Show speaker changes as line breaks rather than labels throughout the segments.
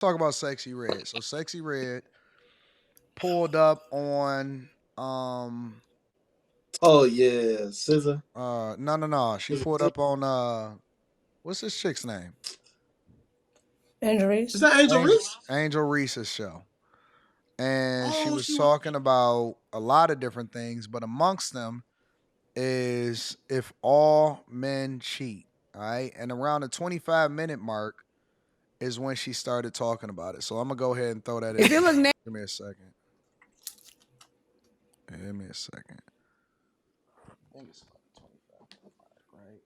talk about Sexy Red. So Sexy Red pulled up on
Oh yeah, Scissor.
no. She pulled up on what's this chick's name?
Is
Injuries.
that Angel
Angel
Reese?
Angel Reese's show. And she
Oh,
was
she was.
talking about a lot of different things, but amongst them is if all men cheat. All right. And around the 25-minute mark is when she started talking about it. So I'm gonna go ahead and throw that in.
If it look nasty,
Give me a second. Give me a second. I think it's about 25, right?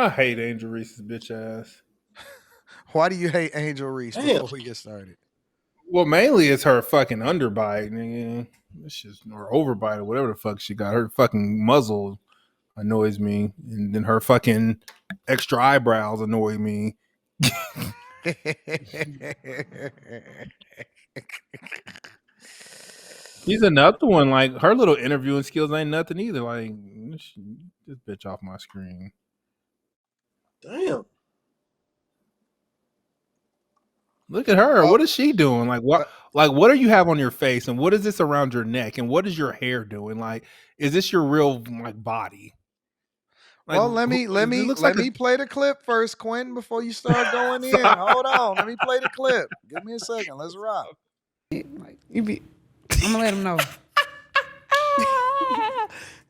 I hate Angel Reese's bitch ass.
Why do you hate Angel Reese
Damn.
before we get started?
Well, mainly it's her fucking underbite, nigga. It's just or overbite or whatever the fuck she got. Her fucking muzzle annoys me, and then her fucking extra eyebrows annoy me. She's another one. Like her little interviewing skills ain't nothing either. Like this bitch off my screen.
Damn.
Look at her.
Oh,
What is she doing? Like what? Like what do you have on your face, and what is this around your neck, and what is your hair doing? Like, is this your real like body? Like,
well, let me let
it
me
looks
let
like a
me play the clip first, Quentin, before you start going in.
Sorry.
Hold on, let me play the clip. Give me a second. Let's rock.
like you be, I'm gonna let them know.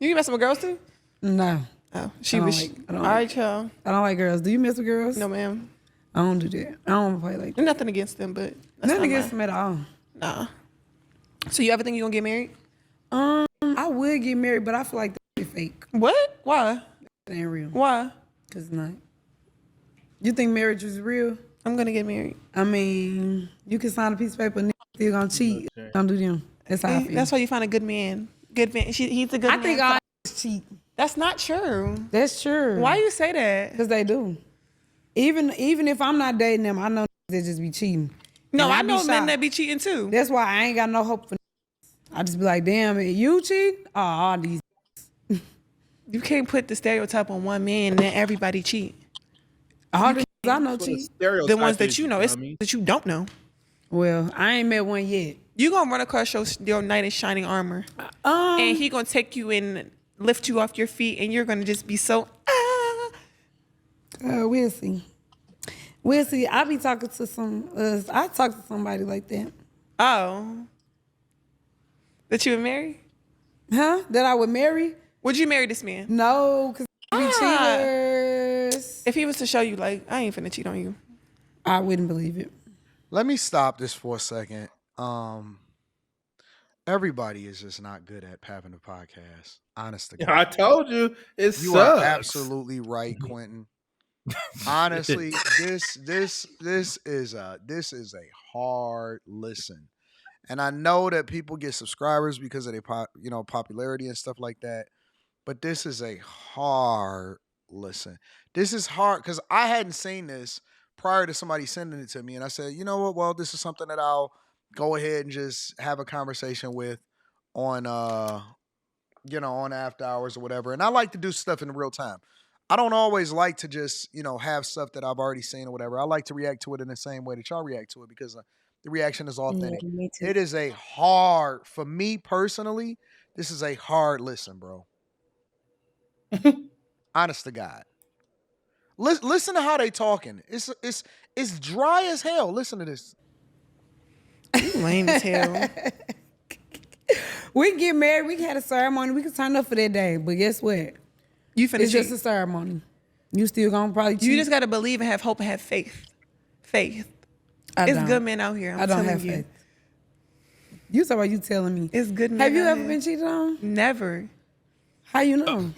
You mess with girls too?
No,
Oh,
I don't like. I don't
all
like.
right, y'all.
I don't like girls. Do you mess with girls?
No, ma'am.
I don't do that. I don't play like that.
Nothing against them, but that's
Nothing
not
against
mine.
them at all.
Nah. So you ever think you gonna get married?
I would get married, but I feel like that's fake.
What? Why?
It ain't real.
Why?
Cause it's not. You think marriage is real?
I'm gonna get married.
I mean, you can sign a piece of paper and still gonna cheat. Don't do them. That's how I feel.
That's why you find a good man. Good man. He's a good
I
man.
think all cheat.
That's not true.
That's true.
Why you say that?
Because they do. Even if I'm not dating them, I know they just be cheating.
No,
And
I
be
know men
shocked.
that be cheating too.
That's why I ain't got no hope for. I just be like, damn, you cheat? Oh, all these.
You can't put the stereotype on one man and then everybody cheat.
All the I know cheat.
The ones that you know, it's that you don't know.
Well, I ain't met one yet.
You gonna run across your knight in shining armor, and he gonna take you and lift you off your feet, and you're gonna just be so.
We'll see. We'll see. I be talking to some. I talk to somebody like that.
Oh, that you would marry?
Huh? That I would marry?
Would you marry this man?
No, because we cheaters.
If he was to show you, like, I ain't finna cheat on you.
I wouldn't believe it.
Let me stop this for a second. Everybody is just not good at having a podcast. Honest to God.
I told you it
You
sucks.
are absolutely right, Quentin. Honestly, this is a hard listen. And I know that people get subscribers because of their popularity and stuff like that. But this is a hard listen. This is hard because I hadn't seen this prior to somebody sending it to me, and I said, you know what? Well, this is something that I'll go ahead and just have a conversation with on on after hours or whatever. And I like to do stuff in real time. I don't always like to just have stuff that I've already seen or whatever. I like to react to it in the same way that y'all react to it because the reaction is authentic.
Yeah, me too.
It is for me personally, this is a hard listen, bro. Honest to God. Listen to how they talking. It's dry as hell. Listen to this.
You lame as hell.
We can get married. We can have a ceremony. We can sign up for that day. But guess what?
You finna
It's
cheat.
just a ceremony. You still gonna probably cheat.
You just gotta believe and have hope and have faith. Faith. It's good men out here.
I don't have
you.
faith. You talking about you telling me.
It's good men.
Have you
out
ever
here.
been cheated on?
Never.
How you know?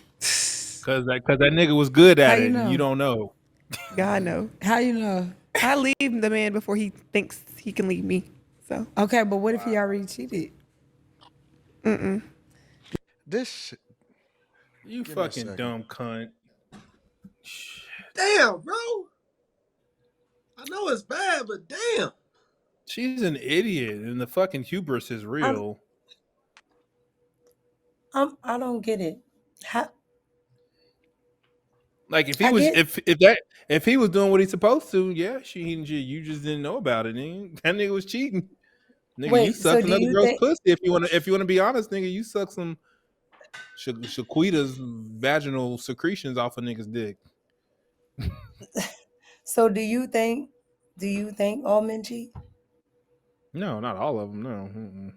Cause that nigga was good
How
at
you
it.
know?
And you don't know.
God no.
How you know?
I leave the man before he thinks he can leave me. So
Okay, but what if he already cheated?
This shit.
You
Give me a
fucking
second.
dumb cunt.
Damn, bro. I know it's bad, but damn.
She's an idiot, and the fucking hubris is real.
I don't get it. How?
Like if he
I
was
get.
if he was doing what he's supposed to, yeah, you just didn't know about it. Nigga. That nigga was cheating. Nigga, you
Wait. So
sucked
do
another
you
girl's
think?
pussy. If you wanna be honest, nigga, you suck some Shaquita's vaginal secretions off a nigga's dick.
So do you think? Do you think all men cheat?
No, not all of them. No. Mm-mm.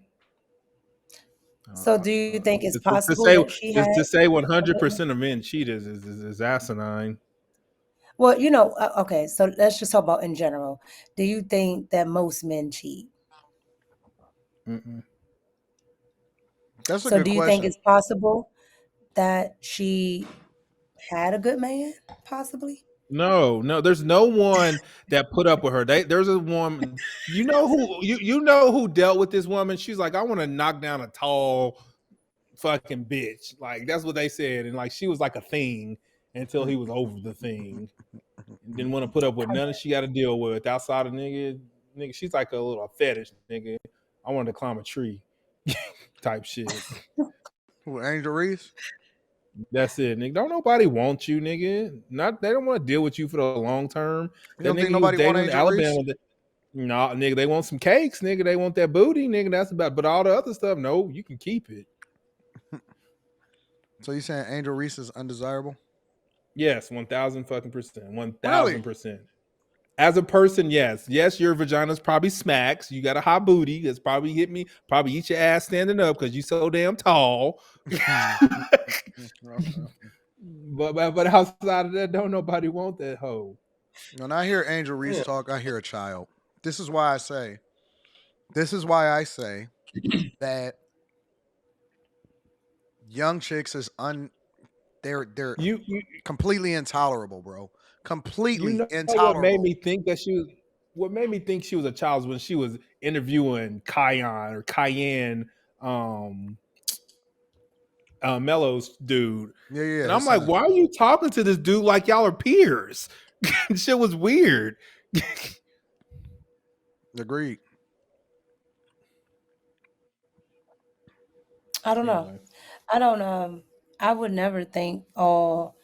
So do you think it's
To
possible
say
that she had?
to say
A good man?
100% of men cheat is asinine.
Well, okay. So let's just talk about in general. Do you think that most men cheat?
Mm-mm.
That's a
So
good
do you think
question.
it's possible that she had a good man? Possibly.
No, there's no one that put up with her. There's a woman, you know who dealt with this woman. She's like, I want to knock down a tall fucking bitch. Like that's what they said, and like she was like a thing until he was over the thing. And didn't want to put up with none she got to deal with outside of nigga. She's like a little fetish, nigga. I wanted to climb a tree, type shit.
Who, Angel Reese?
That's it, nigga. Don't nobody want you, nigga. Not they don't want to deal with you for the long term.
You
That
don't
nigga
think
he was
nobody want
dating in
Angel Reese?
Alabama. No, nigga, they want some cakes, nigga. They want that booty, nigga. That's about. But all the other stuff, no, you can keep it.
So you saying Angel Reese is undesirable?
Yes, 1,000 fucking percent,
Really?
1,000%. As a person, yes, your vagina's probably smacks. You got a hot booty that's probably hit me, probably eat your ass standing up because you so damn tall. but outside of that, don't nobody want that hoe.
When I hear Angel Reese
Yeah.
talk, I hear a child. This is why I say. This is why I say that young chicks is they're
You
completely intolerable, bro.
you
Completely
know what made
intolerable.
me think that she was what made me think she was a child was when she was interviewing Cayenne um Mello's dude.
Yeah, yeah,
And
his
I'm like,
son.
why are you talking to this dude like y'all are peers? Shit was weird.
Agreed.
I don't know.
Anyway,
I don't. I would never think all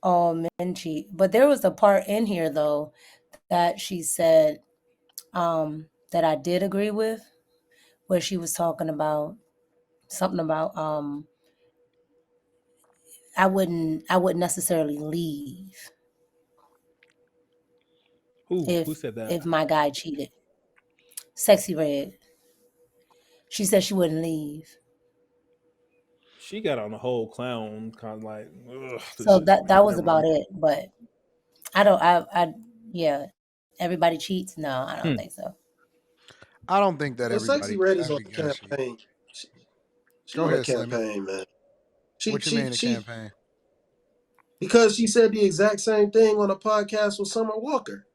men cheat. But there was a part in here though that she said that I did agree with, where she was talking about something about I wouldn't necessarily leave
who
if
said that?
if my guy cheated. Sexy Red. She said she wouldn't leave.
She got on the whole clown kind of like, ugh, this
So
shit's
that
weird.
was
Never
about
mind.
it. But I don't. Yeah. Everybody cheats? No, I don't
Hmm.
think so.
I don't think that
Well, Sexy Red is on
every
the
guy cheat.
campaign. She, she
Go
on a
ahead, Slimmy.
campaign, man. She
What you
she
mean the
she
campaign?
because she said the exact same thing on a podcast with Summer Walker.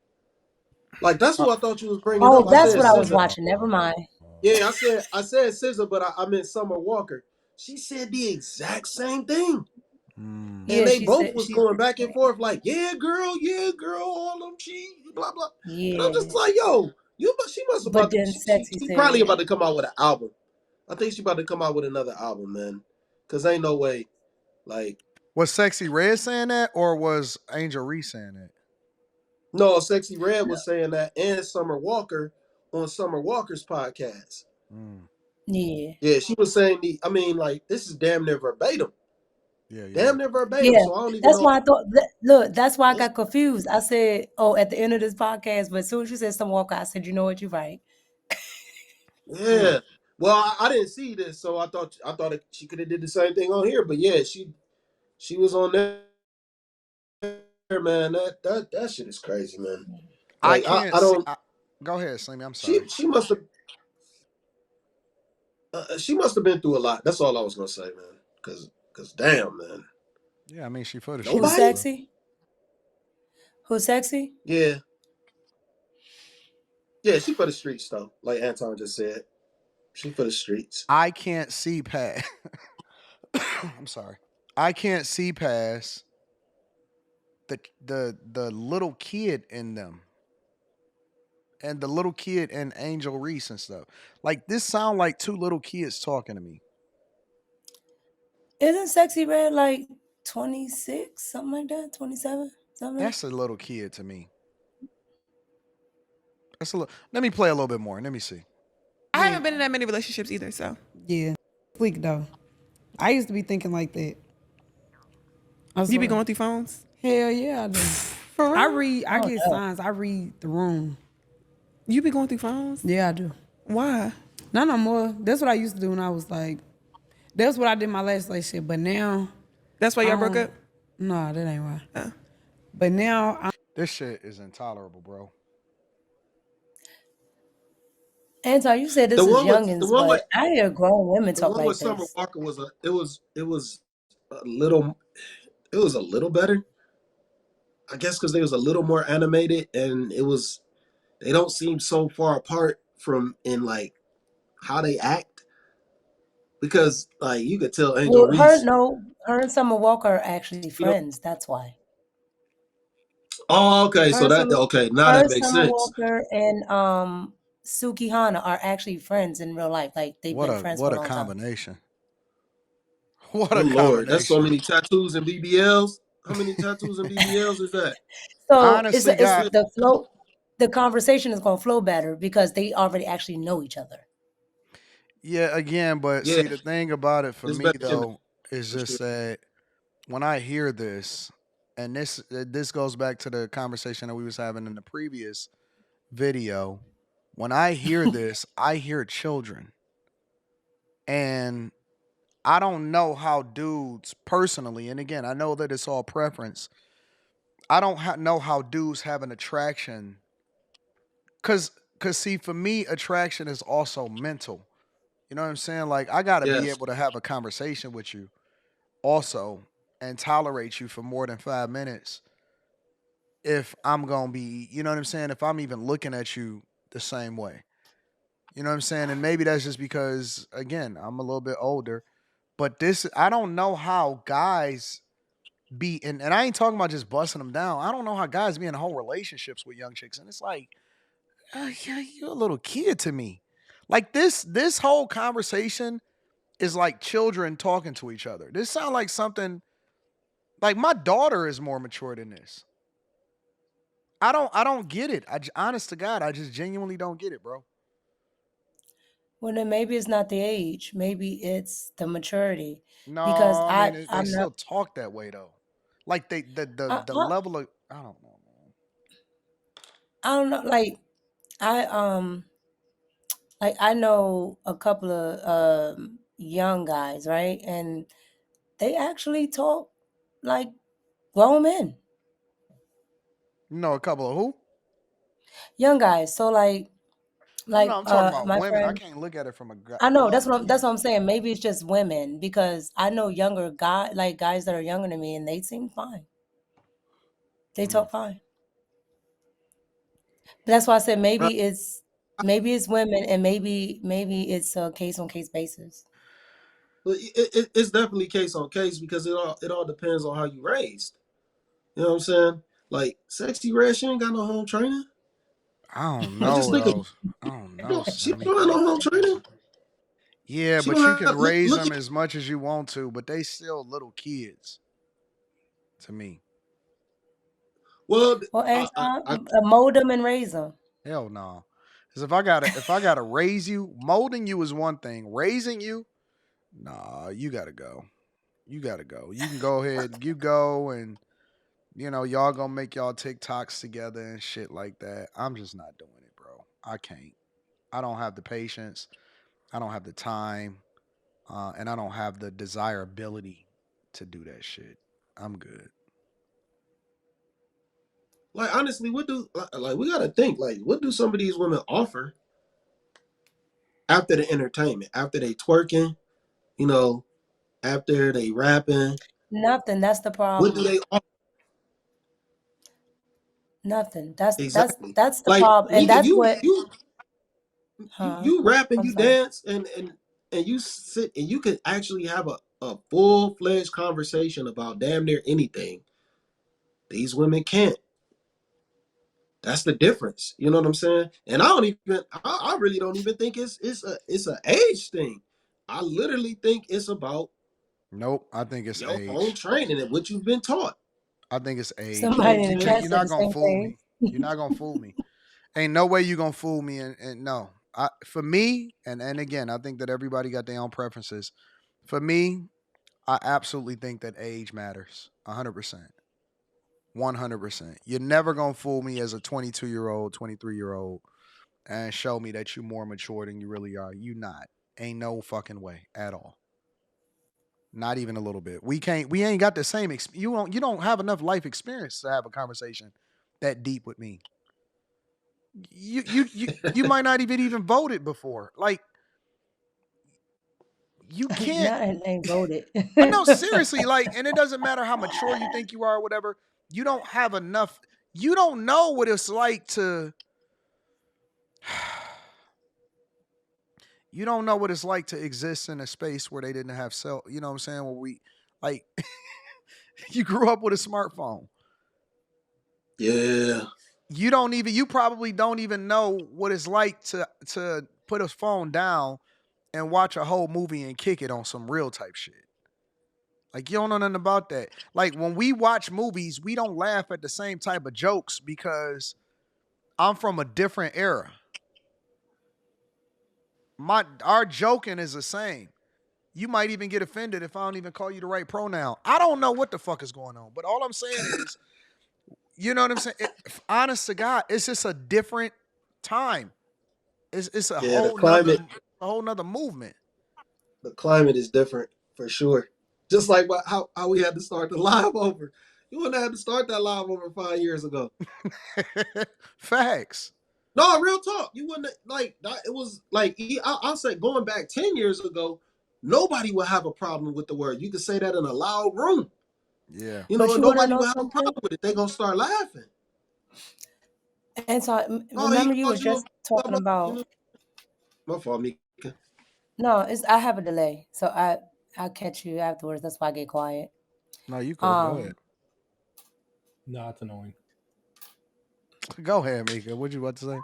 Like that's
Uh,
who I thought you was bringing
Oh,
up. I
that's
said
what I was
Scissor.
watching. Never mind.
Yeah, I said Scissor, but I meant Summer Walker. She said the exact same thing.
mm.
And
Yeah,
they
she
both
said
was
she
going
said the
back and
same.
forth like, yeah, girl, all them she blah blah. And I'm just
Yeah.
like, yo, she must
But
about to
then Sexy
she probably
said,
about to come out with an album. I think she about to come out with another album, man. Cause ain't no way. Like,
Was Sexy Red saying that, or was Angel Reese saying that?
no, Sexy Red was saying that and Summer Walker on Summer Walker's podcast.
Mm.
yeah.
Yeah, she was saying I mean, like, this is damn near verbatim.
Yeah, yeah.
Damn near verbatim.
Yeah.
So I don't even
That's
know.
why I thought, look, that's why I got confused. I said, oh, at the end of this podcast, but as soon as you said some Walker, I said, you know what, you're right.
Mm.
Yeah. Well, I didn't see this, so I thought she could have did the same thing on here. But yeah, she was on there, man. That shit is crazy, man.
I
Like
can't
I
see.
don't.
Go ahead, Slimmy. I'm
She
sorry.
she must have she must have been through a lot. That's all I was gonna say, man. Cause damn, man.
Yeah, I mean she for the
Who's
streets,
Nobody.
bro.
sexy? Who's sexy?
Yeah, yeah. She for the streets though. Like Anton just said, she for the streets.
I can't see past. I'm sorry. I can't see past the little kid in them and the little kid and Angel Reese and stuff. Like this sound like two little kids talking to me.
Isn't Sexy Red like 26, something like that, 27, something like
That's a little kid to me. That's a little. Let me play a little bit more. Let me see.
I haven't been in that many relationships either, so.
Yeah. Weak though. I used to be thinking like that. I
You be
swear.
going through phones?
Hell yeah, I do.
For real?
I
Oh
get
no.
signs. I read the room.
You be going through phones?
Yeah, I do.
Why?
Not no more. That's what I used to do when I was like, that's what I did in my last relationship. But now,
That's why
I
y'all broke
don't,
up?
no, that ain't why.
Oh.
But now,
This shit is intolerable, bro.
Anton, you said
The
this is
one with
youngins, but I hear grown women
the
talk
one with
like
Summer
this.
Walker was a little it was a little better. I guess because they was a little more animated and they don't seem so far apart from in like how they act because like you could tell Angel
Well, her
Reese.
no, her and Summer Walker are actually
You know,
friends. That's why.
oh, okay,
Her
so
and
that
Summer,
okay, now
her
that
and
makes
Summer
sense.
Walker and Suki Hana are actually friends in real life. Like they've been friends for
What
a
a
long time.
combination. What a
Good Lord, that's so
combination.
many tattoos and BBLs. How many tattoos and BBLs is that?
So
Honestly,
it's
God,
the flow. The conversation is going to flow better because they already actually know each other.
yeah, again, but
Yeah,
see, the thing about it for
it's
me
better than that
though is
for
just
sure.
that when I hear this, and this goes back to the conversation that we was having in the previous video. When I hear this, I hear children, and I don't know how dudes personally, and again, I know that it's all preference. I don't know how dudes have an attraction, cause, cause see, for me, attraction is also mental. You know what I'm saying? Like I got to be
Yes,
able to have a conversation with you, also, and tolerate you for more than 5 minutes. If I'm gonna be, you know what I'm saying? If I'm even looking at you the same way, you know what I'm saying? And maybe that's just because, again, I'm a little bit older. But this, I don't know how guys be, and I ain't talking about just busting them down. I don't know how guys be in whole relationships with young chicks, and it's like, yeah, you're a little kid to me. Like this whole conversation is like children talking to each other. This sounds like something like my daughter is more mature than this. I don't get it. Honest to God, I just genuinely don't get it, bro.
Well, then maybe it's not the age. Maybe it's the maturity.
No,
Because
I mean they
I'm not.
still talk that way though. Like they
I,
the
I,
level of I don't know, man.
I don't know. I I know a couple of young guys, right? And they actually talk like grown men,
You know a couple of who?
young guys. So
No, I'm talking about
my
women. I
friend.
can't look at it from a
I know
guy.
that's what I'm saying. Maybe it's just women because I know younger guys that are younger than me, and they seem fine. They
Mm.
talk fine. That's why I said
right.
maybe it's women, and maybe it's a case on case basis.
But it's definitely case on case because it all depends on how you raised. You know what I'm saying? Like Sexy Red, she ain't got no home training.
I don't
Like just
know
think of
though. I don't know,
she
Sammy.
don't have no home training.
Yeah,
She
but
don't
you can
have
raise
look
them
at
as much as you want to, but they still little kids to me.
well.
Well,
I
Anton, mold them and raise them.
Hell no. Because if I gotta raise you, molding you is one thing. Raising you, nah, you gotta go. You gotta go. You can go ahead, you go, and y'all gonna make y'all TikToks together and shit like that. I'm just not doing it, bro. I can't. I don't have the patience. I don't have the time, and I don't have the desirability to do that shit. I'm good.
like honestly, what do like we gotta think like what do some of these women offer after the entertainment, after they twerking, you know, after they rapping?
Nothing. That's the
What do
problem.
they offer
Nothing.
exactly?
That's the
Like
problem, and
nigga,
that's
you
what.
you you
Huh?
you rap and
I'm
you
sorry.
dance and you sit and you could actually have a full fledged conversation about damn near anything. These women can't. That's the difference. You know what I'm saying? And I really don't even think it's a age thing. I literally think it's about
Nope. I think it's
Your own
age.
training and what you've been taught.
I think it's age.
Somebody in
You
the
can't.
chat
You're
said
not
the
gonna
same
fool
thing.
me. You're not gonna fool me. Ain't no way you gonna fool me. And no. For me, and again, I think that everybody got their own preferences. For me, I absolutely think that age matters. 100%. 100%. You're never gonna fool me as a 22-year-old, 23-year-old, and show me that you're more mature than you really are. You not. Ain't no fucking way at all. Not even a little bit. We can't. We ain't got the same. You don't. You don't have enough life experience to have a conversation that deep with me. You might not even voted before. Like you can't.
Not and voted.
No, seriously. Like, and it doesn't matter how mature you think you are or whatever. You don't have enough. You don't know what it's like to. You don't know what it's like to exist in a space where they didn't have cell. You know what I'm saying? Where we like, you grew up with a smartphone.
Yeah.
You don't even. You probably don't even know what it's like to put a phone down and watch a whole movie and kick it on some real type shit. Like you don't know nothing about that. Like when we watch movies, we don't laugh at the same type of jokes because I'm from a different era. Our joking is the same. You might even get offended if I don't even call you the right pronoun. I don't know what the fuck is going on, but all I'm saying is, you know what I'm saying? Honest to God, it's just a different time. It's
Yeah, the climate
a whole nother movement.
the climate is different for sure. Just like how we had to start the live over. You wouldn't have had to start that live over 5 years ago.
Facts.
No, real talk. You wouldn't like that. It was like I'll say going back 10 years ago, nobody would have a problem with the word. You could say that in a loud room,
Yeah.
But
and
you want to
nobody
know
would have a
something?
problem with it. They gonna start laughing.
And so
Oh, he
remember you
called
was
you
just talking about.
my fault, Mika.
No, it's I have a delay, so I'll catch you afterwards. That's why I get quiet.
No, you cool. Go ahead.
Um,
Nah, it's annoying.
Go ahead, Mika. What you about to say?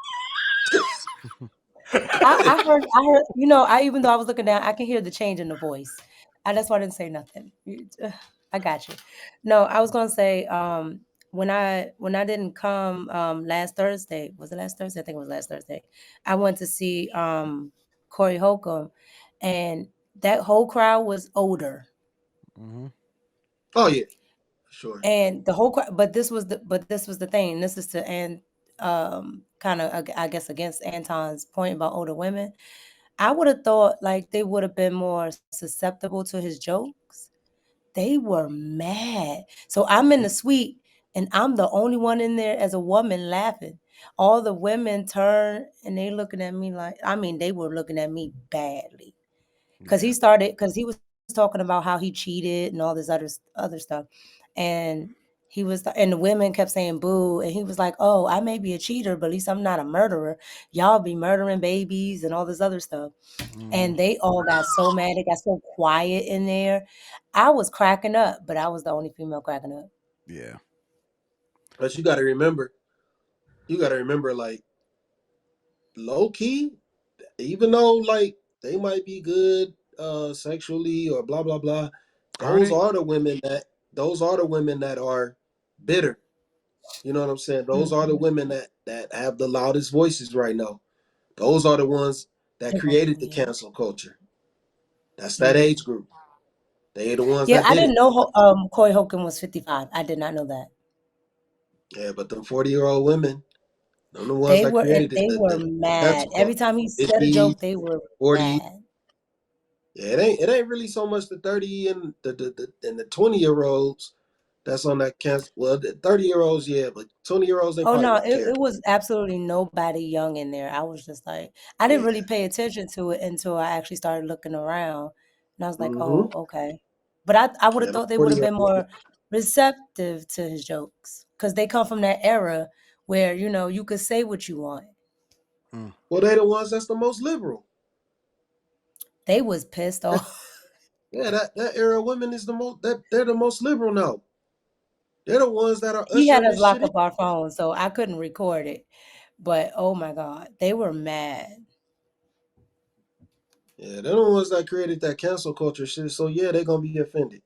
I heard. You know, I even though I was looking down, I can hear the change in the voice. That's why I didn't say nothing. I got you. No, I was gonna say when I didn't come last Thursday, was it last Thursday? I think it was last Thursday. I went to see Corey Holcomb, and that whole crowd was older.
Mm-hmm.
Oh yeah, for sure.
And the whole but this was the thing. This is to and kind of I guess against Anton's point about older women. I would have thought like they would have been more susceptible to his jokes. They were mad. So I'm in the suite and I'm the only one in there as a woman laughing. All the women turn and they looking at me like I mean they were looking at me badly.
Yeah.
Cuz he was talking about how he cheated and all this other stuff. And and the women kept saying boo and he was like, "Oh, I may be a cheater, but at least I'm not a murderer. Y'all be murdering babies and all this other stuff."
Mm-hmm.
And they all got so mad. They got so quiet in there. I was cracking up, but I was the only female cracking up.
Yeah.
But you gotta remember, like low key, even though like they might be good sexually or blah blah blah,
Are
those
they?
are the women that are bitter. You know what I'm saying? Those are the
Mhm.
women that have the loudest voices right now. Those are the ones that created the
Yeah.
cancel culture. That's that
Mm.
age group. They are the ones
Yeah,
that
I
did
didn't
it.
know Corey Holcomb was 55. I did not know that.
Yeah, but them 40-year-old women, them the ones that created it.
They were
The
mad.
cancel
Every
culture.
time he said a
50s,
joke, they were
40s.
mad.
Yeah, it ain't really so much the 30 and the 20-year-olds that's on that cancel. Well, the 30-year-olds, yeah, but 20-year-olds they
Oh
probably
no,
don't care.
it was absolutely nobody young in there. I was just like, I didn't
Yeah.
really pay attention to it until I actually started looking around, and I was like,
Mm-hmm.
oh, okay. But I would have
Yeah, the
thought they would have
40-year-old
been
women.
more receptive to his jokes because they come from that era where you could say what you want.
Mm.
Well, they the ones that's the most liberal.
They was pissed off.
Yeah, that era of women is the most that they're the most liberal now. They're the ones that are
He had
ushering
us
this shit
lock
in.
up our phones, so I couldn't record it. But oh my God, they were mad.
Yeah, they're the ones that created that cancel culture shit. So yeah, they're gonna be offended.